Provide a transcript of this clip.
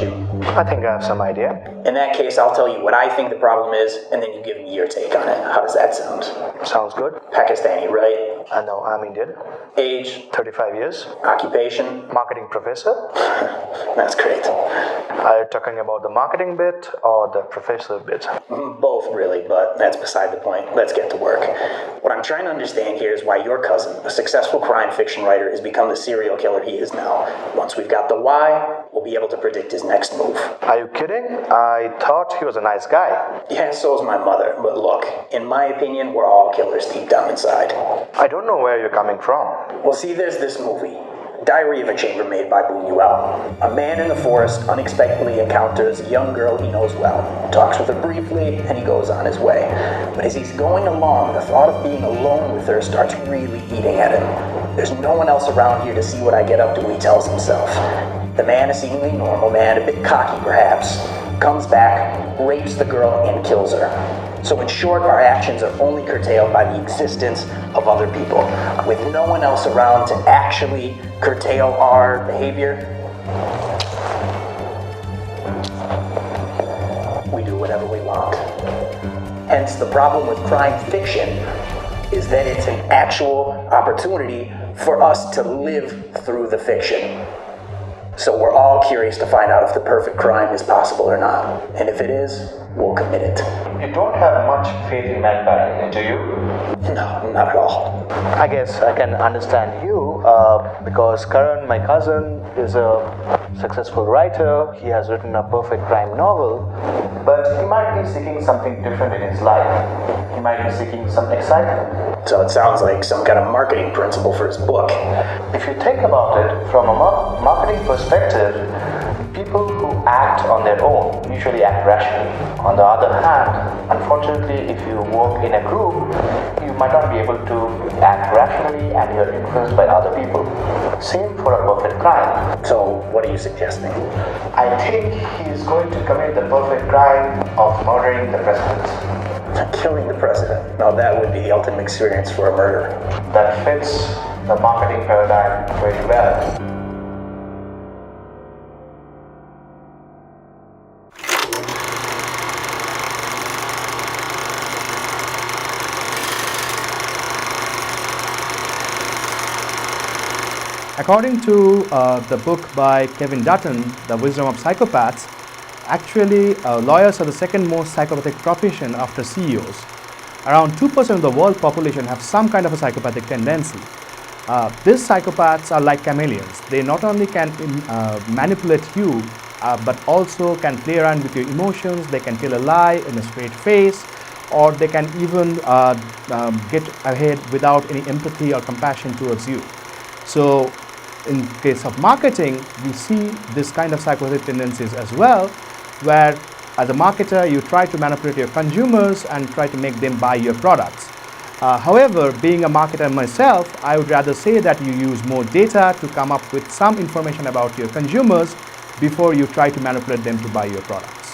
you? I think I have some idea. In that case, I'll tell you what I think the problem is, and then you give me your take on it. How does that sound? Sounds good. Pakistani, right? No, I'm Indian. Age? 35 years. Occupation? Marketing professor. That's great. Are you talking about the marketing bit or the professor bit? Both, really, but that's beside the point. Let's get to work. What I'm trying to understand here is why your cousin, a successful crime fiction writer, has become the serial killer he is now. Once we've got the why, we'll be able to predict his next move. Are you kidding? I thought he was a nice guy. Yeah, so's my mother. But look, in my opinion, we're all killers deep down inside. I don't know where you're coming from. Well, see, there's this movie, Diary of a Chambermaid by Buñuel. A man in the forest unexpectedly encounters a young girl he knows well, talks with her briefly, and he goes on his way. But as he's going along, the thought of being alone with her starts really eating at him. There's no one else around here to see what I get up to, he tells himself. The man, a seemingly normal man, a bit cocky perhaps, comes back, rapes the girl, and kills her. So in short, our actions are only curtailed by the existence of other people. With no one else around to actually curtail our behavior, we do whatever we want. Hence, the problem with crime fiction is that it's an actual opportunity for us to live through the fiction. So we're all curious to find out if the perfect crime is possible or not. And if it is, we'll commit it. You don't have much faith in mankind, do you? No, not at all. I guess I can understand you because Karan, my cousin, is a successful writer. He has written a perfect crime novel, but he might be seeking something different in his life. He might be seeking some excitement. So it sounds like some kind of marketing principle for his book. If you think about it from a marketing perspective, people who act on their own usually act rationally. On the other hand, unfortunately, if you work in a group, you might not be able to act rationally and you're influenced by other people. Same for a perfect crime. So what are you suggesting? I think he's going to commit the perfect crime of murdering the president. Killing the president. Now that would be the ultimate experience for a murderer. That fits the marketing paradigm very well. According to the book by Kevin Dutton, The Wisdom of Psychopaths, actually lawyers are the second most psychopathic profession after CEOs. Around 2% of the world population have some kind of a psychopathic tendency. These psychopaths are like chameleons. They not only can manipulate you, but also can play around with your emotions. They can tell a lie in a straight face, or they can even get ahead without any empathy or compassion towards you. So in case of marketing, we see this kind of psychopathic tendencies as well, where as a marketer, you try to manipulate your consumers and try to make them buy your products. However, being a marketer myself, I would rather say that you use more data to come up with some information about your consumers before you try to manipulate them to buy your products.